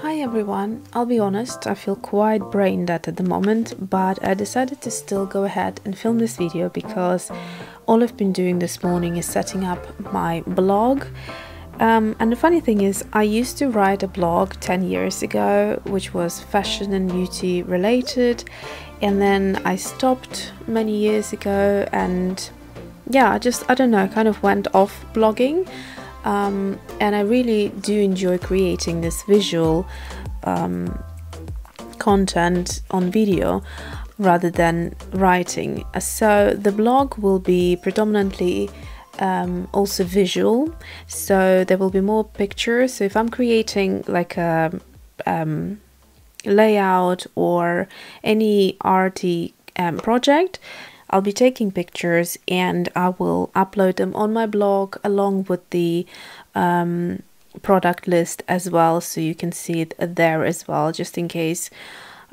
Hi everyone, I'll be honest, I feel quite brain dead at the moment, but I decided to still go ahead and film this video because all I've been doing this morning is setting up my blog. And the funny thing is, I used to write a blog 10 years ago, which was fashion and beauty related, and then I stopped many years ago, and yeah, I don't know, kind of went off blogging. And I really do enjoy creating this visual content on video rather than writing. So the blog will be predominantly also visual, so there will be more pictures. So if I'm creating like a layout or any arty project, I'll be taking pictures and I will upload them on my blog along with the product list as well, so you can see it there as well, just in case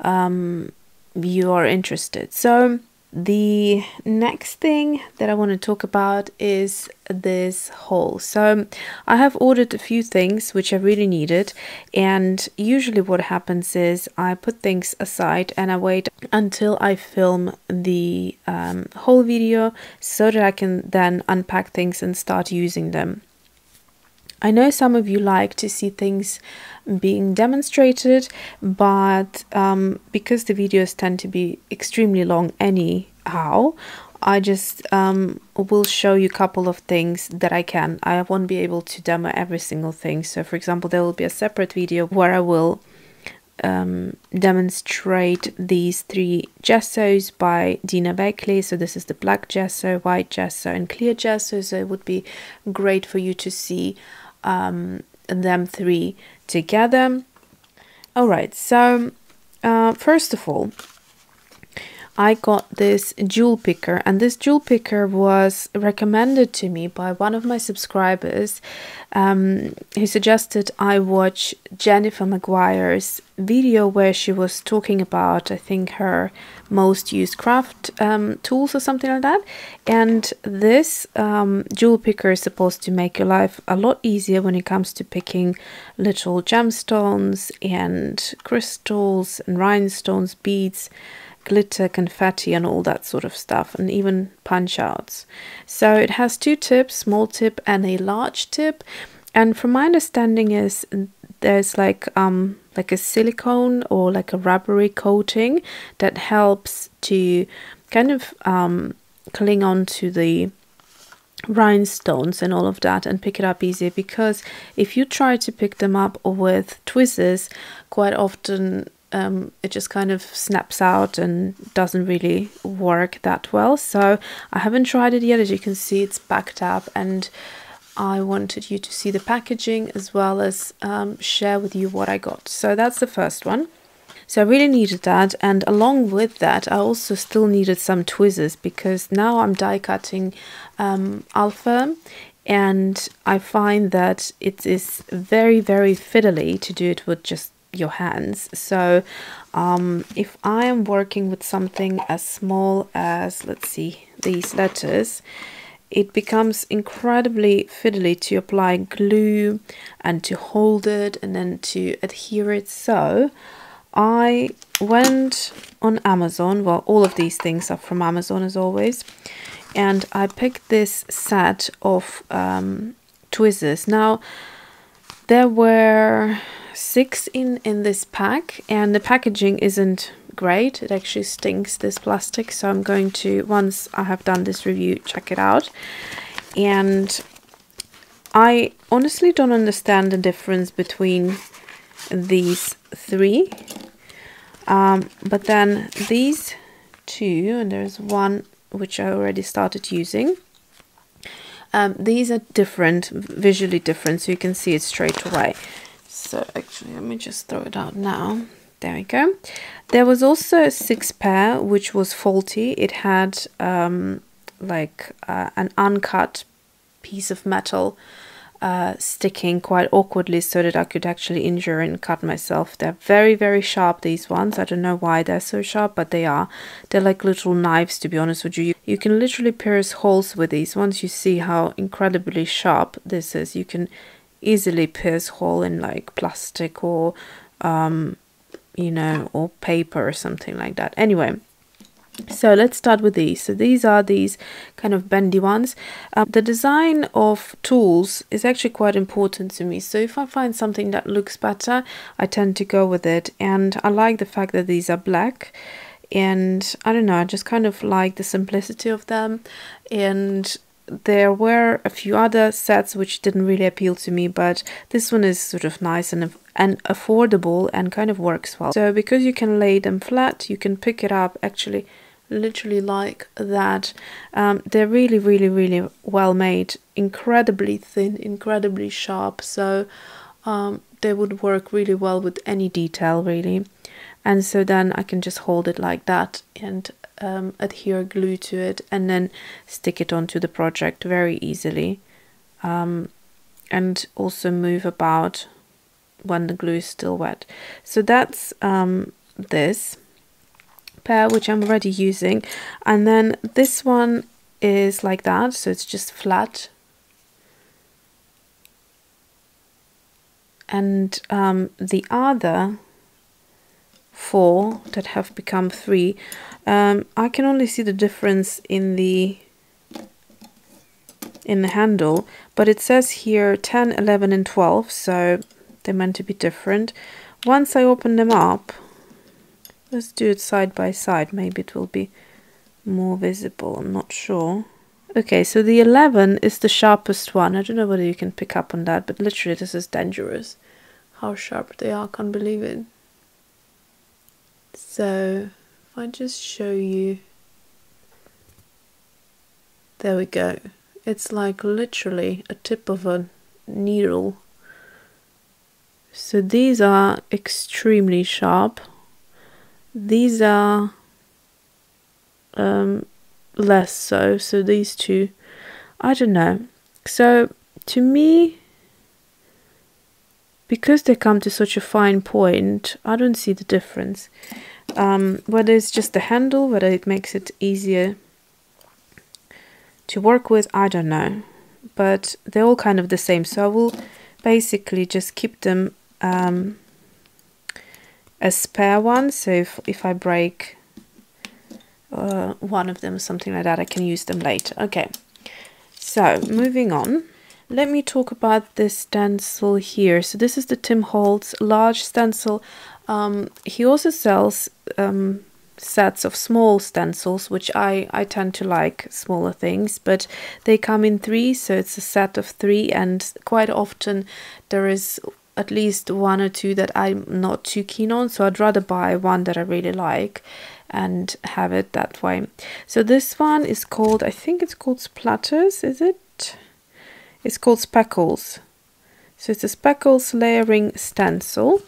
you are interested. So the next thing that I want to talk about is this haul. So I have ordered a few things which I really needed, and usually what happens is I put things aside and I wait until I film the whole video so that I can then unpack things and start using them. I know some of you like to see things being demonstrated, but because the videos tend to be extremely long anyhow, I just will show you a couple of things that I can. I won't be able to demo every single thing. So for example, there will be a separate video where I will demonstrate these three gessos by Dina Wakley. So this is the black gesso, white gesso and clear gesso, so it would be great for you to see them three together. All right, so first of all, I got this jewel picker, and this jewel picker was recommended to me by one of my subscribers who suggested I watch Jennifer Maguire's video where she was talking about, I think, her most used craft tools or something like that. And this jewel picker is supposed to make your life a lot easier when it comes to picking little gemstones and crystals and rhinestones, beads, glitter, confetti and all that sort of stuff, and even punch outs. So it has two tips, small tip and a large tip, and from my understanding is there's like a silicone or like a rubbery coating that helps to kind of cling on to the rhinestones and all of that and pick it up easier, because if you try to pick them up with tweezers, quite often it just kind of snaps out and doesn't really work that well. So I haven't tried it yet. As you can see, it's packed up, and I wanted you to see the packaging as well as share with you what I got. So that's the first one. So I really needed that, and along with that I also still needed some tweezers, because now I'm die cutting alpha, and I find that it is very fiddly to do it with just your hands. So if I am working with something as small as, let's see, these letters, it becomes incredibly fiddly to apply glue and to hold it and then to adhere it. So I went on Amazon. Well, all of these things are from Amazon as always, and I picked this set of tweezers. Now there were 6 in this pack, and the packaging isn't great. It actually stinks, this plastic, so I'm going to, once I have done this review, check it out. And I honestly don't understand the difference between these three, but then these two, and there's one which I already started using. These are different, visually different, so you can see it straight away. So actually, let me just throw it out now. There we go. There was also a 6 pair, which was faulty. It had like an uncut piece of metal sticking quite awkwardly, so that I could actually injure and cut myself. They're very sharp, these ones. I don't know why they're so sharp, but they are. They're like little knives, to be honest with you. You can literally pierce holes with these. Once you see how incredibly sharp this is, you can easily pierce hole in like plastic or you know, or paper or something like that. Anyway, so let's start with these. So these are these kind of bendy ones. The design of tools is actually quite important to me. So if I find something that looks better, I tend to go with it. And I like the fact that these are black. And I don't know, I just kind of like the simplicity of them. And there were a few other sets which didn't really appeal to me, but this one is sort of nice and affordable and kind of works well. So because you can lay them flat, you can pick it up actually literally like that. They're really, really, really well made, incredibly thin, incredibly sharp, so they would work really well with any detail really. And so then I can just hold it like that and adhere glue to it and then stick it onto the project very easily, and also move about when the glue is still wet. So that's this pair which I'm already using, and then this one is like that, so it's just flat. And the other 4 that have become 3, I can only see the difference in the handle, but it says here 10, 11 and 12, so they're meant to be different. Once I open them up, let's do it side by side, maybe it will be more visible, I'm not sure. Okay, so the 11 is the sharpest one. I don't know whether you can pick up on that, but literally this is dangerous how sharp they are, can't believe it. So if I just show you, there we go, it's like literally a tip of a needle. So these are extremely sharp. These are less so. So these two, I don't know. So to me, because they come to such a fine point, I don't see the difference. Whether it's just the handle, whether it makes it easier to work with, I don't know. But they're all kind of the same. So I will basically just keep them as spare ones, so if I break one of them or something like that, I can use them later. Okay, so moving on, let me talk about this stencil here. So this is the Tim Holtz large stencil. He also sells sets of small stencils, which I tend to like smaller things, but they come in 3, so it's a set of 3, and quite often there is at least 1 or 2 that I'm not too keen on, so I'd rather buy one that I really like and have it that way. So this one is called, I think it's called Splatters, is it? It's called Speckles. So it's a Speckles layering stencil,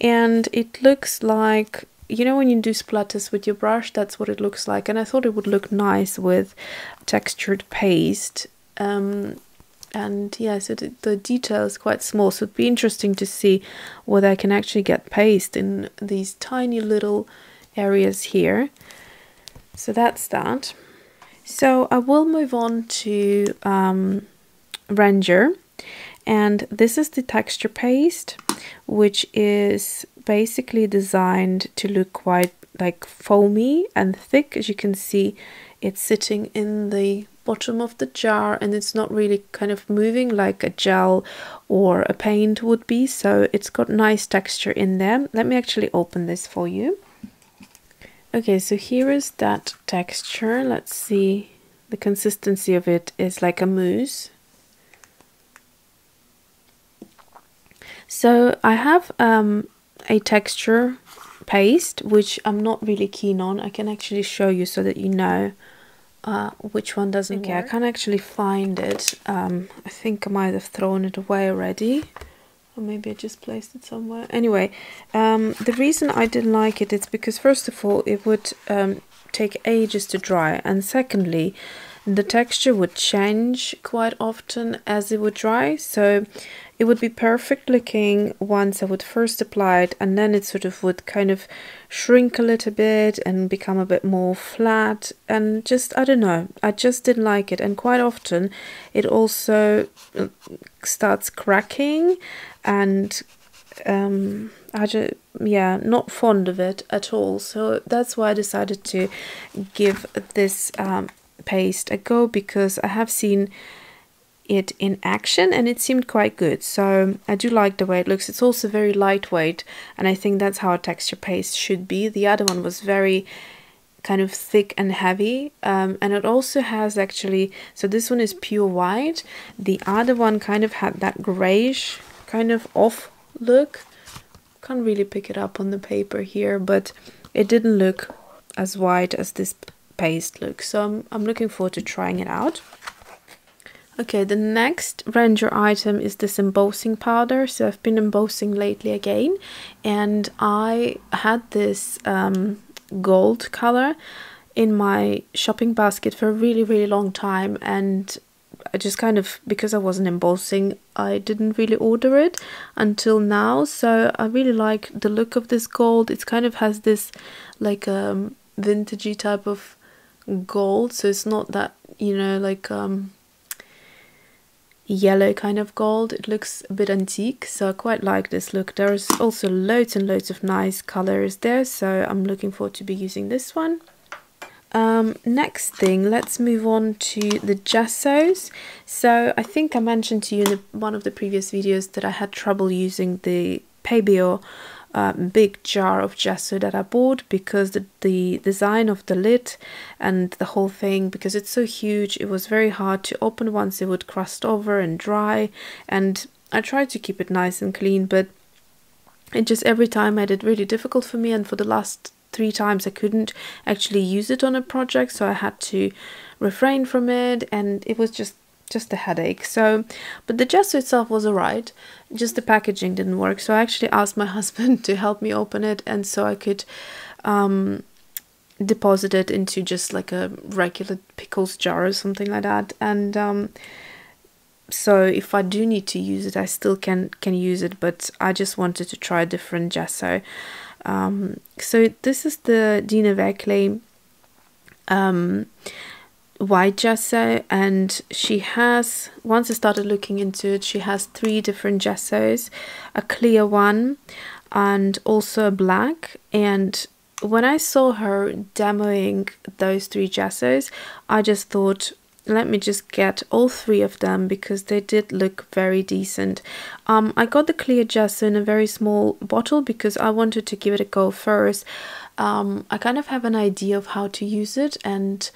and it looks like, you know, when you do splatters with your brush, that's what it looks like. And I thought it would look nice with textured paste. And yeah, so the detail is quite small, so it'd be interesting to see whether I can actually get paste in these tiny little areas here. So that's that. So I will move on to Ranger, and this is the texture paste, which is basically designed to look quite like foamy and thick. As you can see, it's sitting in the bottom of the jar and it's not really kind of moving like a gel or a paint would be, so it's got nice texture in there. Let me actually open this for you. Okay, so here is that texture. Let's see, the consistency of it is like a mousse. So I have a texture paste which I'm not really keen on. I can actually show you so that you know which one doesn't work. I can't actually find it. I think I might have thrown it away already, or maybe I just placed it somewhere. Anyway, the reason I didn't like it is because first of all it would take ages to dry, and secondly the texture would change quite often as it would dry. So it would be perfect looking once I would first apply it, and then it sort of would kind of shrink a little bit and become a bit more flat, and just, I don't know, I just didn't like it. And quite often it also starts cracking, and yeah, not fond of it at all. So that's why I decided to give this paste a go, because I have seen it in action and it seemed quite good. So I do like the way it looks. It's also very lightweight, and I think that's how a texture paste should be. The other one was very kind of thick and heavy, and it also has actually, so this one is pure white. The other one kind of had that grayish kind of off look. Can't really pick it up on the paper here, but it didn't look as white as this paste looks. So I'm looking forward to trying it out. Okay, the next render item is this embossing powder. So I've been embossing lately again, and I had this gold color in my shopping basket for a really long time, and I just kind of, because I wasn't embossing, I didn't really order it until now. So I really like the look of this gold. It kind of has this like vintagey type of gold, so it's not that, you know, like yellow kind of gold. It looks a bit antique, so I quite like this look. There's also loads and loads of nice colors there, so I'm looking forward to be using this one. Next thing, let's move on to the gessos. So I think I mentioned to you in one of the previous videos that I had trouble using the PhotoSEL big jar of gesso that I bought, because the design of the lid and the whole thing, because it's so huge, it was very hard to open once it would crust over and dry. And I tried to keep it nice and clean, but it just every time made it really difficult for me, and for the last 3 times I couldn't actually use it on a project, so I had to refrain from it, and it was just a headache. So, but the gesso itself was alright, just the packaging didn't work. So I actually asked my husband to help me open it, and so I could deposit it into just like a regular pickles jar or something like that. And so if I do need to use it, I still can use it, but I just wanted to try a different gesso. So this is the Dina Wakley white gesso, and she has, once I started looking into it, she has 3 different gessos, a clear one and also a black. And when I saw her demoing those 3 gessos, I just thought, let me just get all 3 of them, because they did look very decent. I got the clear gesso in a very small bottle because I wanted to give it a go first. I kind of have an idea of how to use it and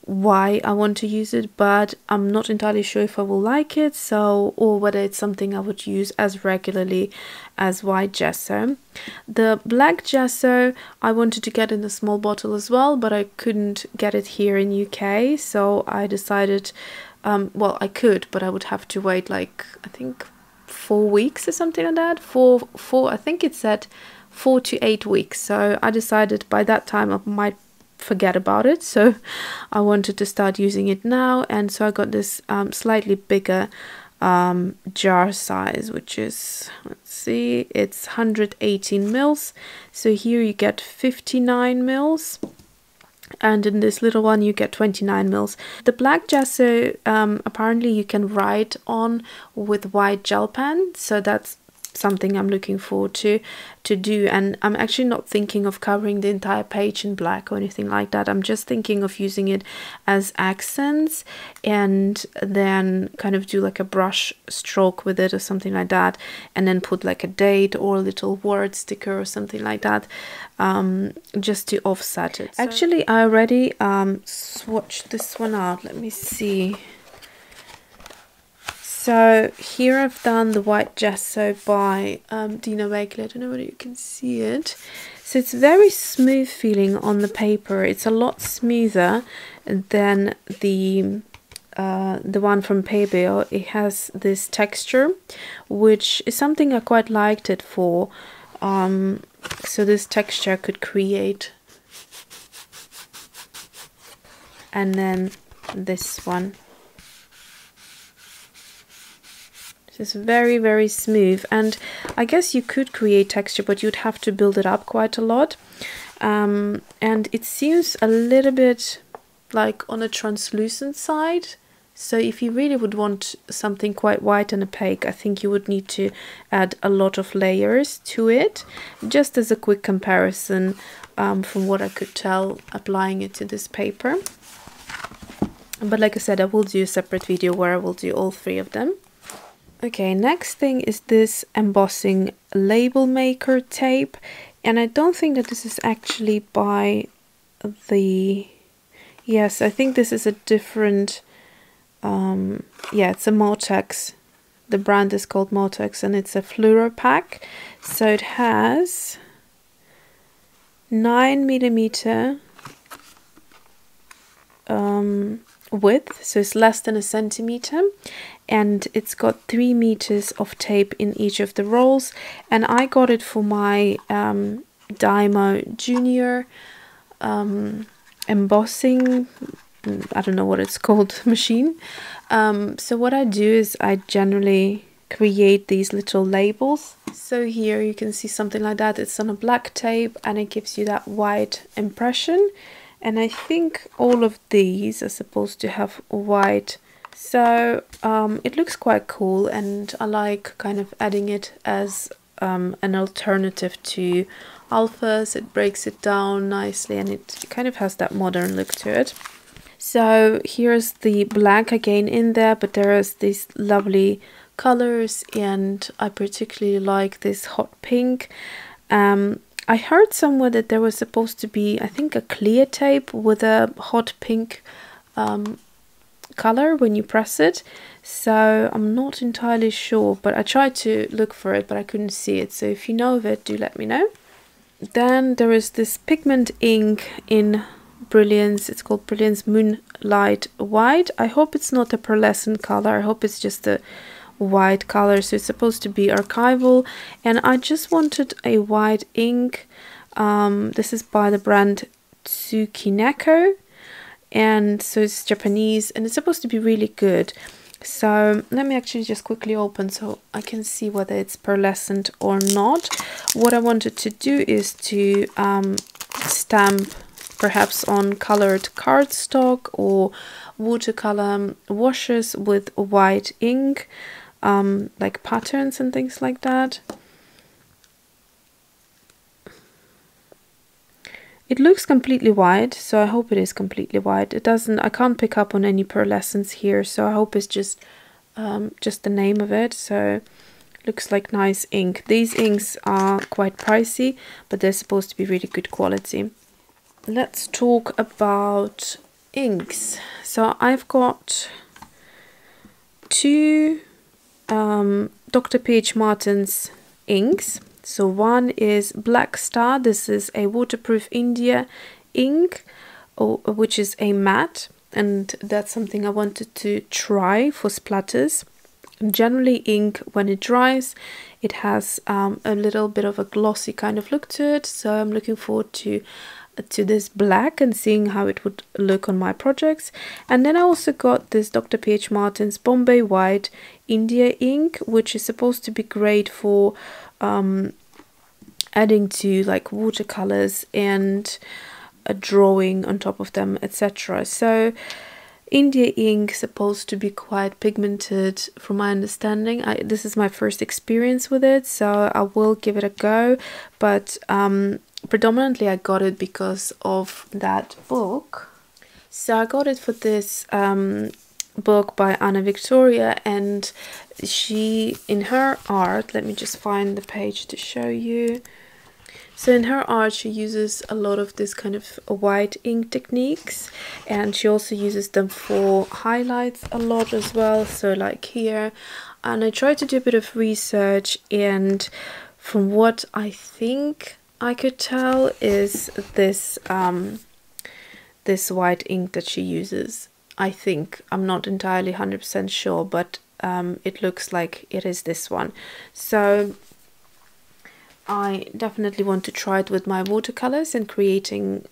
why I want to use it, but I'm not entirely sure if I will like it, so, or whether it's something I would use as regularly as white gesso. The black gesso I wanted to get in a small bottle as well, but I couldn't get it here in UK, so I decided, well, I could, but I would have to wait like, I think 4 weeks or something like that. I think it said 4 to 8 weeks, so I decided by that time I might forget about it, so I wanted to start using it now. And so I got this slightly bigger jar size, which is, let's see, it's 118 mils. So here you get 59 mils, and in this little one you get 29 mils. The black gesso apparently you can write on with white gel pen, so that's something I'm looking forward to do. And I'm actually not thinking of covering the entire page in black or anything like that. I'm just thinking of using it as accents, and then kind of do like a brush stroke with it or something like that, and then put like a date or a little word sticker or something like that, just to offset it. So actually I already swatched this one out. Let me see. So here I've done the white gesso by Dina Wakley. I don't know whether you can see it. So it's very smooth feeling on the paper. It's a lot smoother than the one from PhotoSEL. It has this texture, which is something I quite liked it for. So this texture I could create. And then this one. It's very smooth, and I guess you could create texture, but you'd have to build it up quite a lot, and it seems a little bit like on a translucent side, So if you really would want something quite white and opaque, I think you would need to add a lot of layers to it. Just as a quick comparison, from what I could tell applying it to this paper. But like I said, I will do a separate video where I will do all three of them. Okay, next thing is this embossing label maker tape. And I don't think that this is actually by the... Yes, I think this is a different... yeah, it's a MoTEX. The brand is called MoTEX and it's a Fluoro pack. So it has 9mm width, so it's less than a centimeter, and it's got 3 meters of tape in each of the rolls. And I got it for my Dymo Junior embossing, I don't know what it's called, machine. So what I do is I generally create these little labels. So here you can see something like that. It's on a black tape and it gives you that white impression. And I think all of these are supposed to have white. So it looks quite cool, and I like kind of adding it as an alternative to alphas. It breaks it down nicely and it kind of has that modern look to it. So here's the black again in there, but there is these lovely colors, and I particularly like this hot pink. I heard somewhere that there was supposed to be, I think, a clear tape with a hot pink color when you press it. So I'm not entirely sure, but I tried to look for it, but I couldn't see it. So if you know of it, do let me know. Then there is this pigment ink in Brilliance. It's called Brilliance Moonlight White. I hope it's not a pearlescent color. I hope it's just a white color. So it's supposed to be archival, and I just wanted a white ink. This is by the brand Tsukineko, and so it's Japanese, and it's supposed to be really good. So let me actually just quickly open so I can see whether it's pearlescent or not. What I wanted to do is to stamp perhaps on colored cardstock or watercolor washes with white ink, like patterns and things like that. It looks completely white, so I hope it is completely white. It doesn't, I can't pick up on any pearlescence here, so I hope it's just the name of it. So it looks like nice ink. These inks are quite pricey, but they're supposed to be really good quality. Let's talk about inks. So I've got two Dr. P.H. Martin's inks. So one is Black Star. This is a waterproof India ink, which is a matte, and that's something I wanted to try for splatters. Generally, ink, when it dries, it has a little bit of a glossy kind of look to it, so I'm looking forward to this black and seeing how it would look on my projects. And then I also got this Dr. P.H. Martin's Bombay White India ink, which is supposed to be great for adding to like watercolors and a drawing on top of them, etc. So India ink supposed to be quite pigmented from my understanding. This is my first experience with it, so I will give it a go, but predominantly I got it because of that book. So I got it for this book by Anna Victoria, and she, in her art, let me just find the page to show you. So in her art, she uses a lot of this kind of white ink techniques, and she also uses them for highlights a lot as well, so like here. And I tried to do a bit of research, and from what I think I could tell is this this white ink that she uses. I think, I'm not entirely 100% sure, but it looks like it is this one. So I definitely want to try it with my watercolors and creating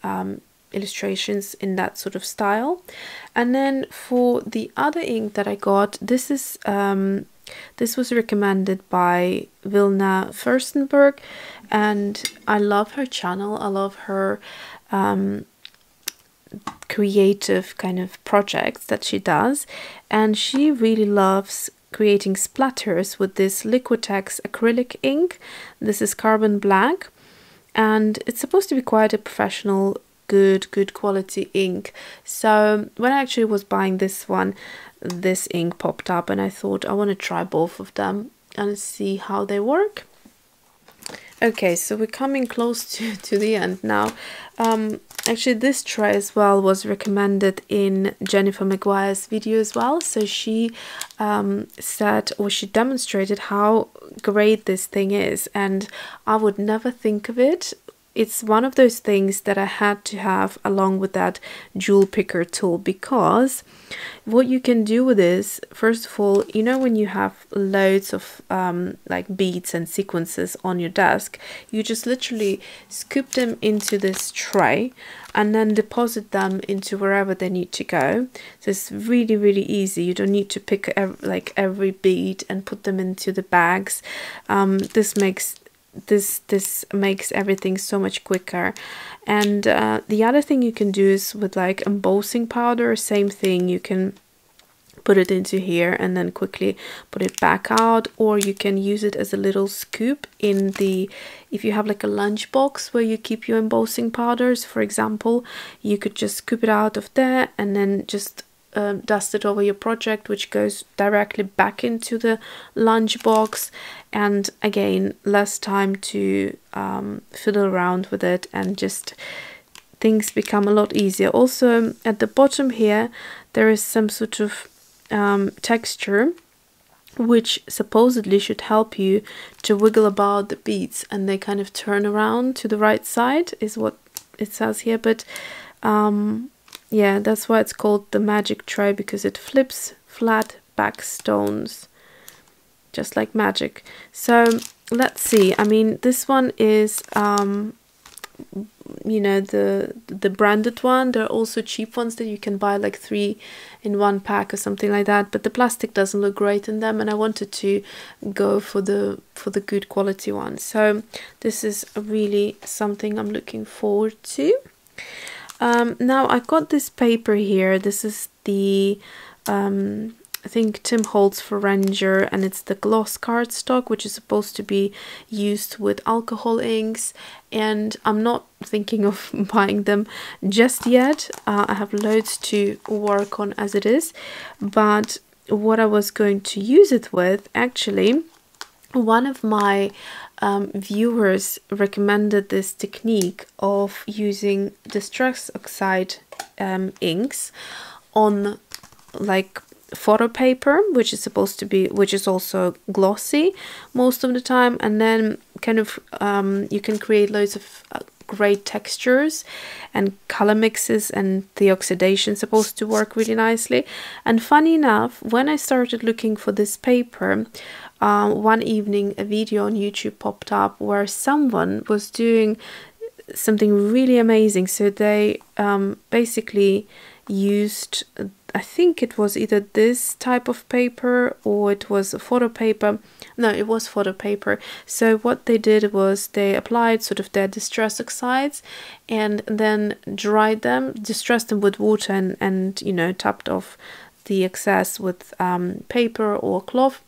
illustrations in that sort of style. And then for the other ink that I got, this is this was recommended by Vilna Furstenberg, and I love her channel. I love her creative kind of projects that she does, and she really loves creating splatters with this Liquitex acrylic ink. This is carbon black, and it's supposed to be quite a professional, good quality ink. So when I actually was buying this one, this ink popped up, and I thought I want to try both of them and see how they work. Okay, so we're coming close to the end now. Actually, this tray as well was recommended in Jennifer Maguire's video as well. So she said, or she demonstrated how great this thing is, and I would never think of it. It's one of those things that I had to have along with that jewel picker tool, because what you can do with this, first of all, you know, when you have loads of like beads and sequences on your desk, you just literally scoop them into this tray and then deposit them into wherever they need to go. So it's really easy. You don't need to pick every bead and put them into the bags. This makes everything so much quicker. And the other thing you can do is with like embossing powder, same thing, you can put it into here and then quickly put it back out, or you can use it as a little scoop in the, if you have like a lunch box where you keep your embossing powders, for example, you could just scoop it out of there and then just dust it over your project, which goes directly back into the lunch box, and again, less time to fiddle around with it, and just things become a lot easier. Also at the bottom here there is some sort of texture which supposedly should help you to wiggle about the beads and they kind of turn around to the right side, is what it says here. But yeah, that's why it's called the magic tray, because it flips flat back stones just like magic. So let's see, I mean, this one is you know, the branded one. There are also cheap ones that you can buy, like 3 in 1 pack or something like that, but the plastic doesn't look great in them, and I wanted to go for the good quality one. So this is really something I'm looking forward to. Now I've got this paper here. This is the I think Tim Holtz for Ranger, and it's the gloss cardstock, which is supposed to be used with alcohol inks, and I'm not thinking of buying them just yet. I have loads to work on as it is, but what I was going to use it with, actually, one of my viewers recommended this technique of using distress oxide inks on like photo paper, which is supposed to be, which is also glossy most of the time, and then kind of you can create loads of great textures and color mixes, and the oxidation is supposed to work really nicely. And funny enough, when I started looking for this paper, one evening a video on YouTube popped up where someone was doing something really amazing. So they basically used, I think it was either this type of paper or it was a photo paper. No, it was photo paper. So what they did was they applied sort of their distress oxides and then dried them, distressed them with water, and you know, tapped off the excess with paper or cloth.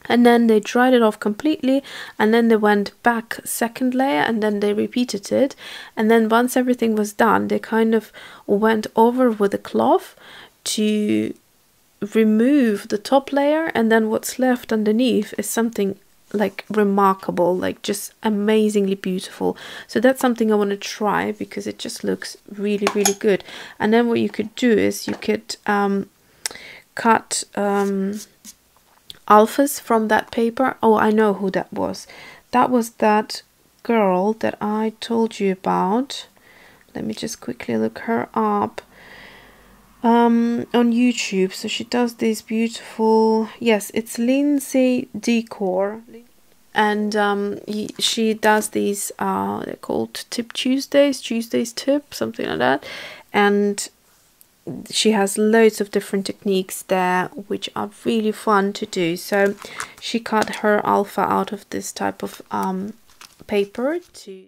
And then they dried it off completely, and then they went back second layer, and then they repeated it. And then once everything was done, they kind of went over with a cloth to remove the top layer, and then what's left underneath is something like remarkable, like just amazingly beautiful. So that's something I want to try because it just looks really, really good. And then what you could do is you could cut alphas from that paper. Oh, I know who that was. That was that girl that I told you about. Let me just quickly look her up on YouTube. So she does these beautiful, yes, it's Lindsay Decor, and she does these they're called Tip Tuesdays tip, something like that, and she has loads of different techniques there which are really fun to do. So she cut her alpha out of this type of paper to